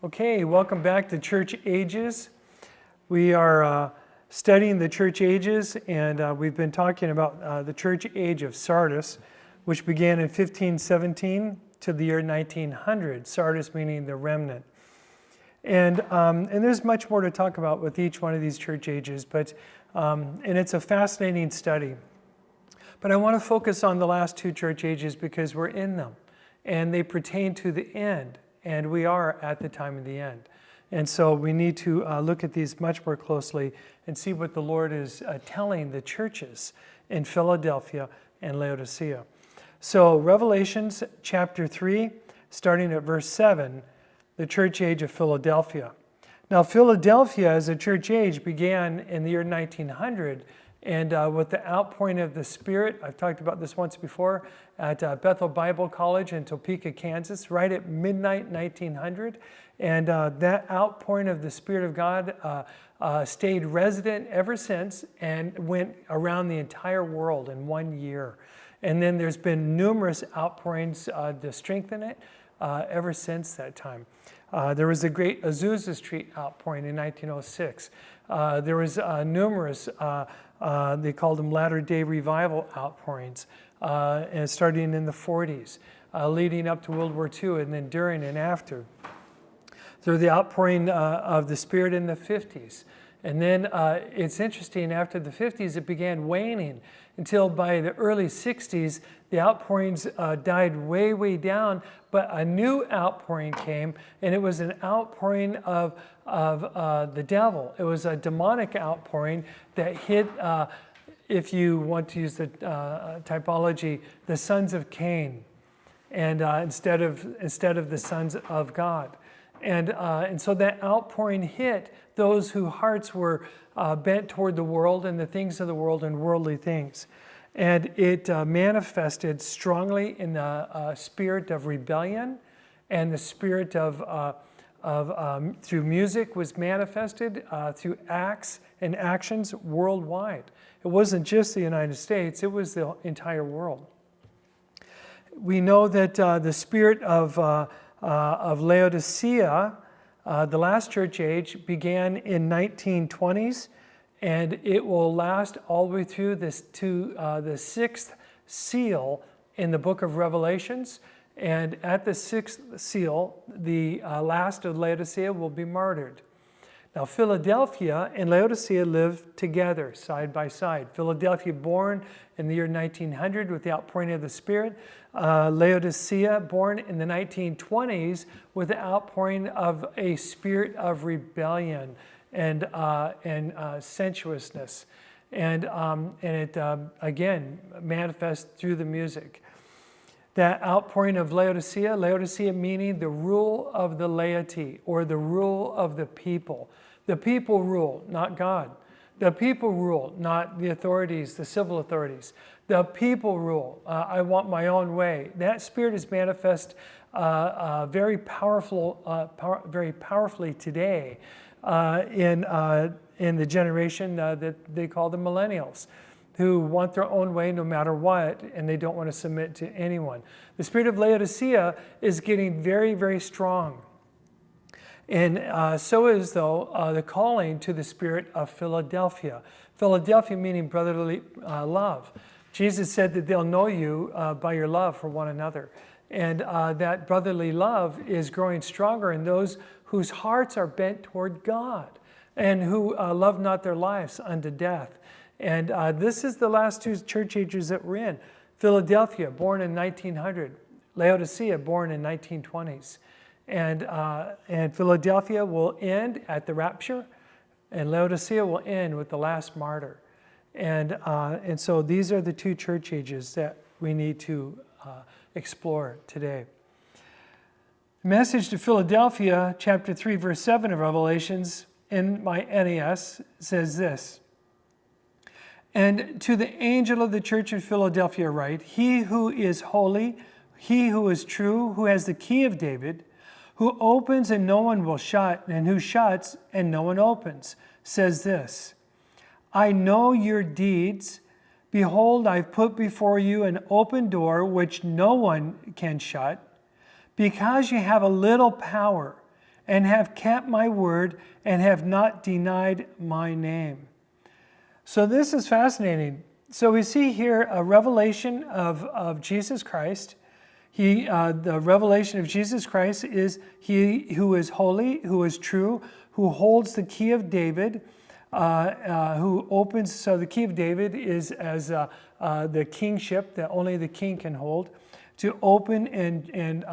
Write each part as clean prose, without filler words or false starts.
Okay, welcome back to Church Ages. We are studying the Church Ages, and we've been talking about the Church Age of Sardis, which began in 1517 to the year 1900. Sardis meaning the remnant. And there's much more to talk about with each one of these Church Ages, and it's a fascinating study. But I want to focus on the last two Church Ages because we're in them, and they pertain to the end. And we are at the time of the end. And so we need to look at these much more closely and see what the Lord is telling the churches in Philadelphia and Laodicea. So Revelations chapter 3, starting at verse 7, the church age of Philadelphia. Now Philadelphia as a church age began in the year 1900, and with the outpouring of the Spirit, I've talked about this once before, at Bethel Bible College in Topeka, Kansas, right at midnight 1900. And that outpouring of the Spirit of God stayed resident ever since and went around the entire world in 1 year. And then there's been numerous outpourings to strengthen it ever since that time. There was a great Azusa Street outpouring in 1906. There was numerous, they called them Latter-day Revival outpourings, and starting in the 40s, leading up to World War II, and then during and after. Through the outpouring of the Spirit in the 50s. And then it's interesting, after the 50s, it began waning until by the early 60s, the outpourings died way, way down, but a new outpouring came, and it was an outpouring of the devil. It was a demonic outpouring that hit, if you want to use the typology, the sons of Cain, and instead of the sons of God. And so that outpouring hit those whose hearts were bent toward the world and the things of the world and worldly things. And it manifested strongly in the spirit of rebellion, and the spirit of through music was manifested through acts and actions worldwide. It wasn't just the United States, it was the entire world. We know that the spirit of Laodicea, the last church age, began in 1920s, and it will last all the way through this to the sixth seal in the book of Revelations. And at the sixth seal, the last of Laodicea will be martyred. Now, Philadelphia and Laodicea lived together, side by side. Philadelphia born in the year 1900 with the outpouring of the Spirit. Laodicea born in the 1920s with the outpouring of a spirit of rebellion and sensuousness. And it, again, manifests through the music. That outpouring of Laodicea, Laodicea meaning the rule of the laity or the rule of the people. The people rule, not God. The people rule, not the authorities, the civil authorities. The people rule. I want my own way. That spirit is manifest very powerfully today in the generation that they call the millennials, who want their own way no matter what, and they don't want to submit to anyone. The spirit of Laodicea is getting very, very strong. And so is, though, the calling to the spirit of Philadelphia. Philadelphia meaning brotherly love. Jesus said that they'll know you by your love for one another. And that brotherly love is growing stronger in those whose hearts are bent toward God and who love not their lives unto death. And this is the last two church ages that we're in. Philadelphia, born in 1900. Laodicea, born in 1920s. And Philadelphia will end at the rapture, and Laodicea will end with the last martyr. And so these are the two church ages that we need to explore today. The message to Philadelphia, chapter 3, verse 7 of Revelations, in my NAS, says this. And to the angel of the church of Philadelphia write, he who is holy, he who is true, who has the key of David, who opens and no one will shut, and who shuts and no one opens, says this, I know your deeds. Behold, I've put before you an open door which no one can shut. Because you have a little power, and have kept my word, and have not denied my name. So this is fascinating. So we see here a revelation of Jesus Christ. The revelation of Jesus Christ is he who is holy, who is true, who holds the key of David, who opens. So the key of David is as the kingship that only the king can hold, to open and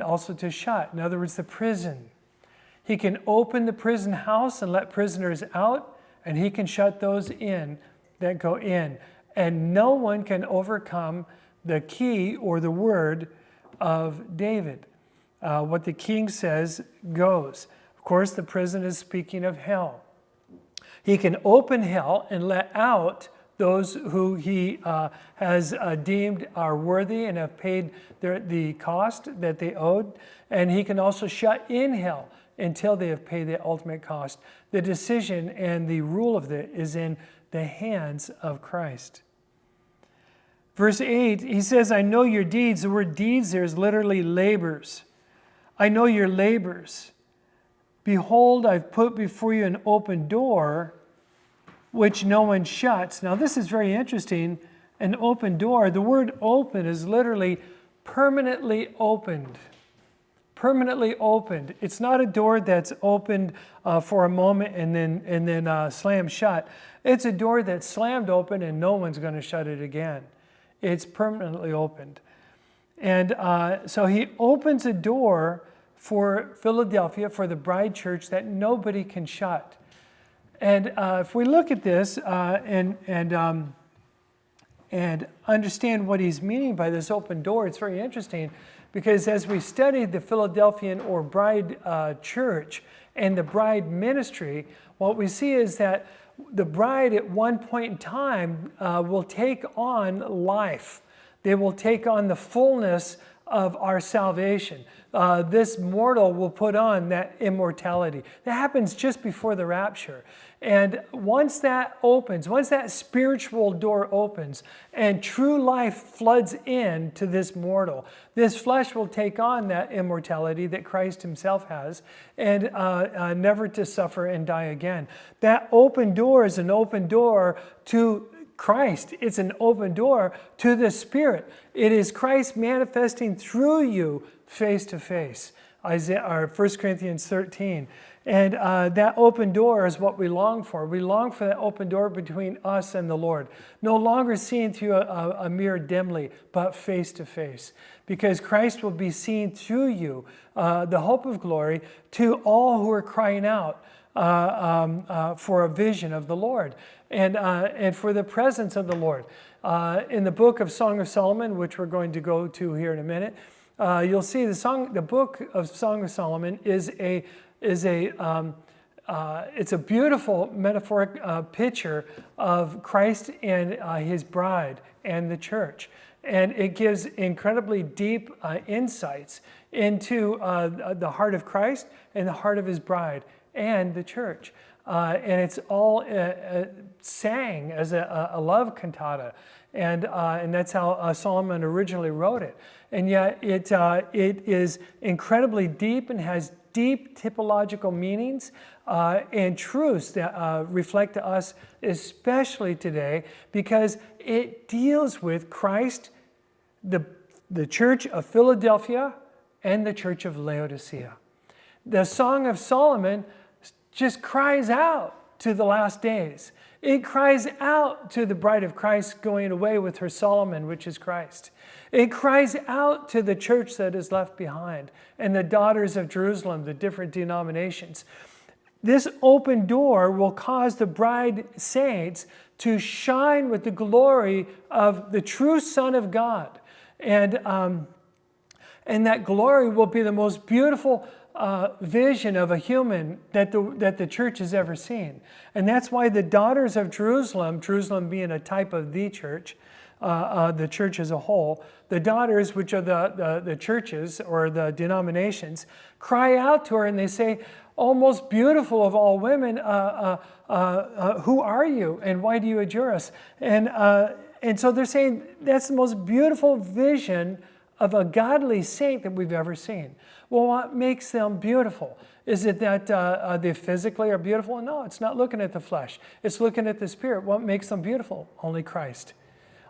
also to shut. In other words, the prison. He can open the prison house and let prisoners out, and he can shut those in that go in. And no one can overcome the key or the word of David. What the king says goes. Of course, the prison is speaking of hell. He can open hell and let out those who he has deemed are worthy and have paid the cost that they owed. And he can also shut in hell until they have paid the ultimate cost. The decision and the rule of it is in the hands of Christ. Verse 8, he says, I know your deeds. The word deeds there is literally labors. I know your labors. Behold, I've put before you an open door, which no one shuts. Now this is very interesting. An open door, the word open is literally permanently opened. Permanently opened. It's not a door that's opened for a moment and then slammed shut. It's a door that's slammed open and no one's going to shut it again. It's permanently opened. And so he opens a door for Philadelphia, for the bride church, that nobody can shut. And if we look at this and understand what he's meaning by this open door, it's very interesting, because as we studied the Philadelphian or bride church and the bride ministry, what we see is that the bride at one point in time will take on life. They will take on the fullness of our salvation. This mortal will put on that immortality. That happens just before the rapture. And once that opens, once that spiritual door opens and true life floods in to this mortal, this flesh will take on that immortality that Christ himself has, and never to suffer and die again. That open door is an open door to Christ. It's an open door to the Spirit. It is Christ manifesting through you face to face. 1 Corinthians 13. And that open door is what we long for. We long for that open door between us and the Lord. No longer seen through a mirror dimly, but face to face. Because Christ will be seen through you, the hope of glory, to all who are crying out for a vision of the Lord and for the presence of the Lord. In the book of Song of Solomon, which we're going to go to here in a minute, you'll see the book of Song of Solomon is it's a beautiful metaphoric picture of Christ and his bride and the church. And it gives incredibly deep insights into the heart of Christ and the heart of his bride and the church. And it's all sang as a love cantata. And that's how Solomon originally wrote it. And yet it is incredibly deep and has deep typological meanings and truths that reflect to us, especially today, because it deals with Christ, the church of Philadelphia, and the church of Laodicea. The Song of Solomon just cries out to the last days. It cries out to the bride of Christ going away with her Solomon, which is Christ. It cries out to the church that is left behind and the daughters of Jerusalem, the different denominations. This open door will cause the bride saints to shine with the glory of the true Son of God. And that glory will be the most beautiful vision of a human that the church has ever seen. And that's why the daughters of Jerusalem, Jerusalem being a type of the church as a whole, the daughters, which are the churches or the denominations, cry out to her and they say, "Oh, most beautiful of all women, who are you and why do you adjure us?" And so they're saying that's the most beautiful vision of a godly saint that we've ever seen. Well, what makes them beautiful? Is it that they physically are beautiful? No, it's not looking at the flesh. It's looking at the Spirit. What makes them beautiful? Only Christ.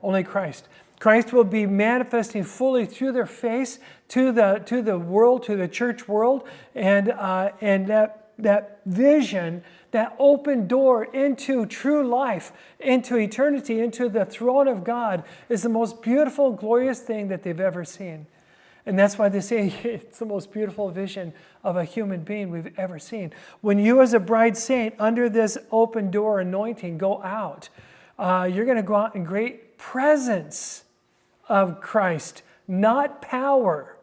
Only Christ. Christ will be manifesting fully through their face to the world, to the church world, and that vision, that open door into true life, into eternity, into the throne of God is the most beautiful, glorious thing that they've ever seen. And that's why they say it's the most beautiful vision of a human being we've ever seen. When you as a bride saint, under this open door anointing, go out, you're going to go out in great presence of Christ, not power.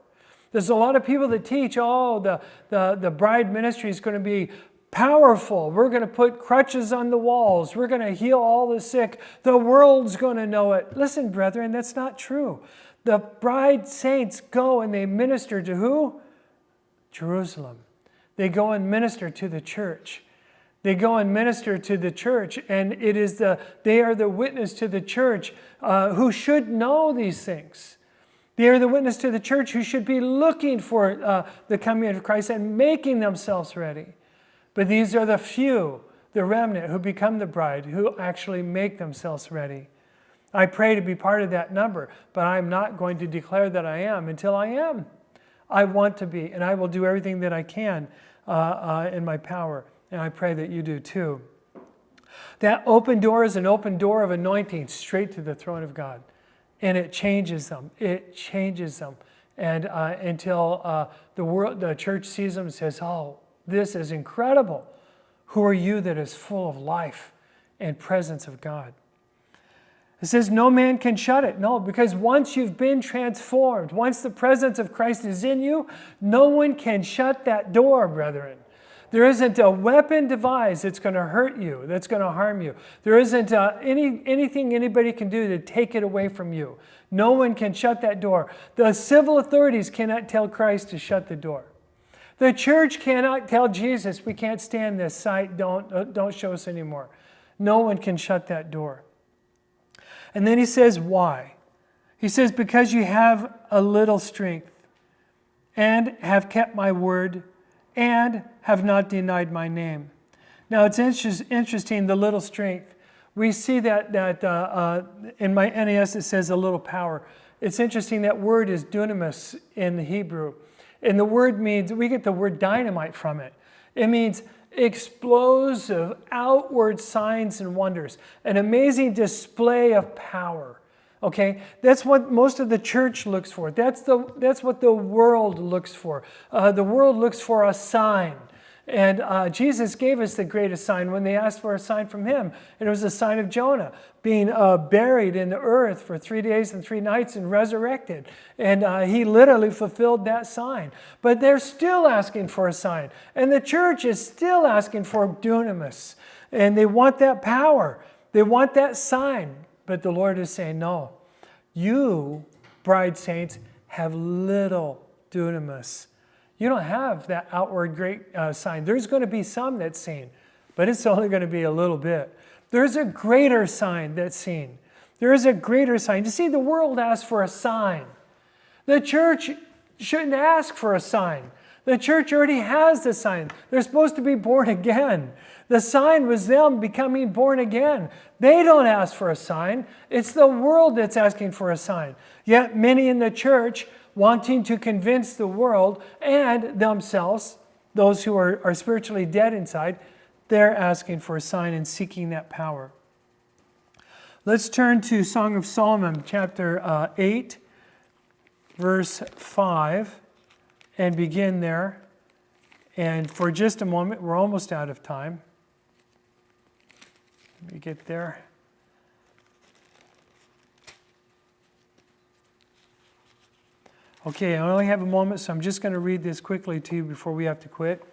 There's a lot of people that teach, the bride ministry is going to be powerful. We're going to put crutches on the walls. We're going to heal all the sick. The world's going to know it. Listen, brethren, that's not true. The bride saints go and they minister to who? Jerusalem. They go and minister to the church. They go and minister to the church, and they are the witness to the church who should know these things. They are the witness to the church who should be looking for the coming of Christ and making themselves ready. But these are the few, the remnant, who become the bride, who actually make themselves ready. I pray to be part of that number, but I'm not going to declare that I am until I am. I want to be, and I will do everything that I can in my power. And I pray that you do too. That open door is an open door of anointing straight to the throne of God. And it changes them. It changes them. And until the church sees them and says, oh, this is incredible. Who are you that is full of life and presence of God? It says no man can shut it. No, because once you've been transformed, once the presence of Christ is in you, no one can shut that door, brethren. There isn't a weapon devised that's going to hurt you, that's going to harm you. There isn't anything anybody can do to take it away from you. No one can shut that door. The civil authorities cannot tell Christ to shut the door. The church cannot tell Jesus, we can't stand this sight, don't show us anymore. No one can shut that door. And then he says, why? He says, because you have a little strength and have kept my word and have not denied my name. Now it's interesting, the little strength. We see that in my NAS it says a little power. It's interesting, that word is dunamis in the Hebrew. And the word means, we get the word dynamite from it. It means explosive outward signs and wonders. An amazing display of power. Okay, that's what most of the church looks for. That's what the world looks for. The world looks for a sign. And Jesus gave us the greatest sign when they asked for a sign from him. And it was the sign of Jonah, being buried in the earth for 3 days and 3 nights and resurrected. And he literally fulfilled that sign. But they're still asking for a sign. And the church is still asking for dunamis. And they want that power. They want that sign. But the Lord is saying, no, you, bride saints, have little dunamis. You don't have that outward great sign. There's going to be some that's seen, but it's only going to be a little bit. There's a greater sign that's seen. There is a greater sign. You see, the world asks for a sign. The church shouldn't ask for a sign. The church already has the sign. They're supposed to be born again. The sign was them becoming born again. They don't ask for a sign. It's the world that's asking for a sign. Yet many in the church, wanting to convince the world and themselves, those who are spiritually dead inside, they're asking for a sign and seeking that power. Let's turn to Song of Solomon, chapter 8, verse 5, and begin there. And for just a moment, we're almost out of time. Let me get there. Okay, I only have a moment, so I'm just going to read this quickly to you before we have to quit.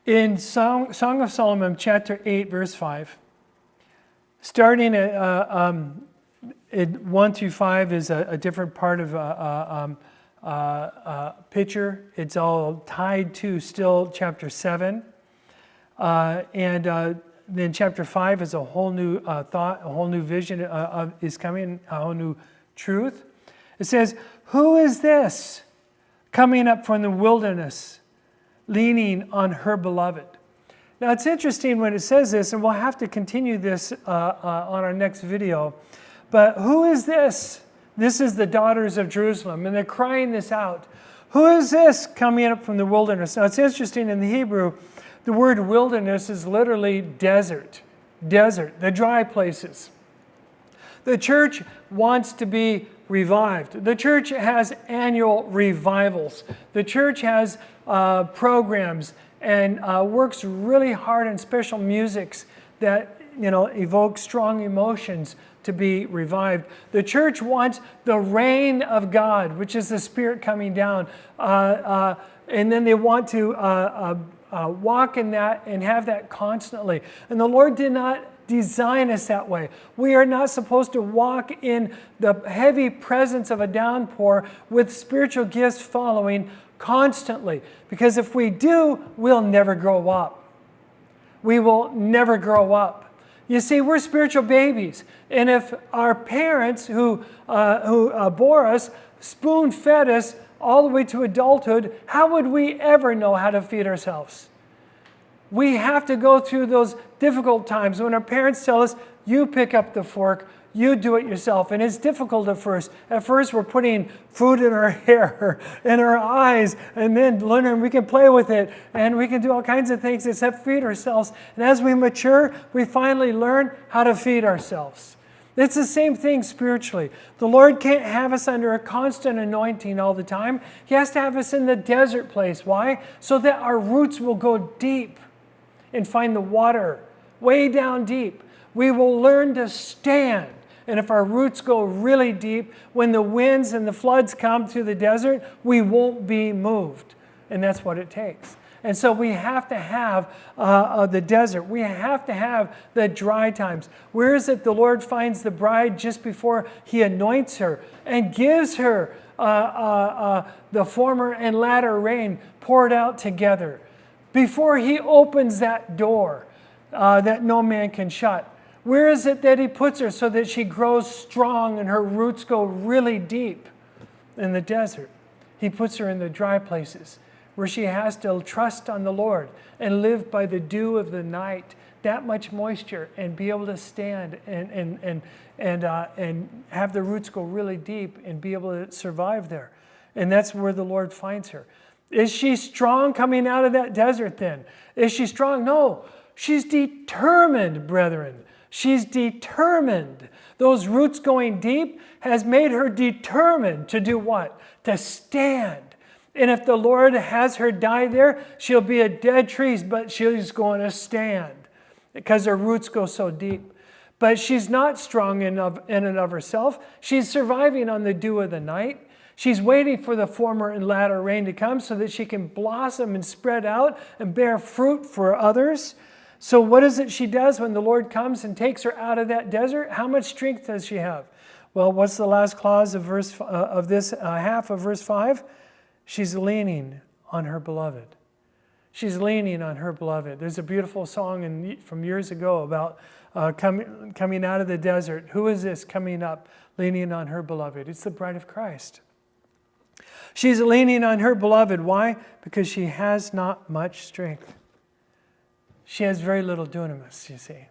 In Song of Solomon, chapter 8, verse 5, starting at 1 through 5 is a different part of picture. It's all tied to still chapter 7. Then chapter 5 is a whole new thought, a whole new vision is coming, a whole new truth. It says, who is this coming up from the wilderness, leaning on her beloved? Now it's interesting when it says this, and we'll have to continue this on our next video, but who is this? This is the daughters of Jerusalem, and they're crying this out. Who is this coming up from the wilderness? Now it's interesting in the Hebrew, the word wilderness is literally desert, the dry places. The church wants to be revived. The church has annual revivals. The church has programs and works really hard on special musics that evoke strong emotions to be revived. The church wants the rain of God, which is the Spirit coming down, and then they want to walk in that and have that constantly. And the Lord did not design us that way. We are not supposed to walk in the heavy presence of a downpour with spiritual gifts following constantly. Because if we do, we'll never grow up. We will never grow up. You see, we're spiritual babies. And if our parents who bore us spoon-fed us all the way to adulthood, how would we ever know how to feed ourselves? We have to go through those difficult times when our parents tell us, you pick up the fork, you do it yourself. And it's difficult at first. At first, we're putting food in our hair, in our eyes, and then learning we can play with it, and we can do all kinds of things except feed ourselves. And as we mature, we finally learn how to feed ourselves. It's the same thing spiritually. The Lord can't have us under a constant anointing all the time. He has to have us in the desert place. Why? So that our roots will go deep and find the water way down deep. We will learn to stand. And if our roots go really deep, when the winds and the floods come through the desert, we won't be moved. And that's what it takes. And so we have to have the desert. We have to have the dry times. Where is it the Lord finds the bride just before He anoints her and gives her the former and latter rain poured out together? Before He opens that door that no man can shut. Where is it that He puts her so that she grows strong and her roots go really deep? In the desert. He puts her in the dry places where she has to trust on the Lord and live by the dew of the night, that much moisture, and be able to stand and have the roots go really deep and be able to survive there. And that's where the Lord finds her. Is she strong coming out of that desert then? Is she strong? No. She's determined, brethren. She's determined. Those roots going deep has made her determined to do what? To stand. And if the Lord has her die there, she'll be a dead tree, but she's going to stand because her roots go so deep. But she's not strong in and of herself. She's surviving on the dew of the night. She's waiting for the former and latter rain to come so that she can blossom and spread out and bear fruit for others. So what is it she does when the Lord comes and takes her out of that desert? How much strength does she have? Well, what's the last clause of this half of verse 5? She's leaning on her beloved. She's leaning on her beloved. There's a beautiful song from years ago about coming out of the desert. Who is this coming up, leaning on her beloved? It's the bride of Christ. She's leaning on her beloved. Why? Because she has not much strength. She has very little dunamis, you see.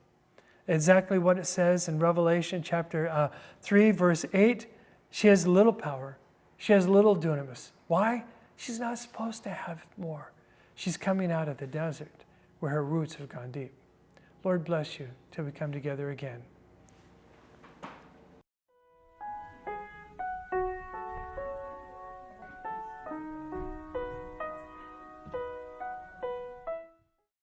Exactly what it says in Revelation chapter 3, verse 8. She has little power. She has little dunamis. Why? She's not supposed to have more. She's coming out of the desert where her roots have gone deep. Lord bless you till we come together again.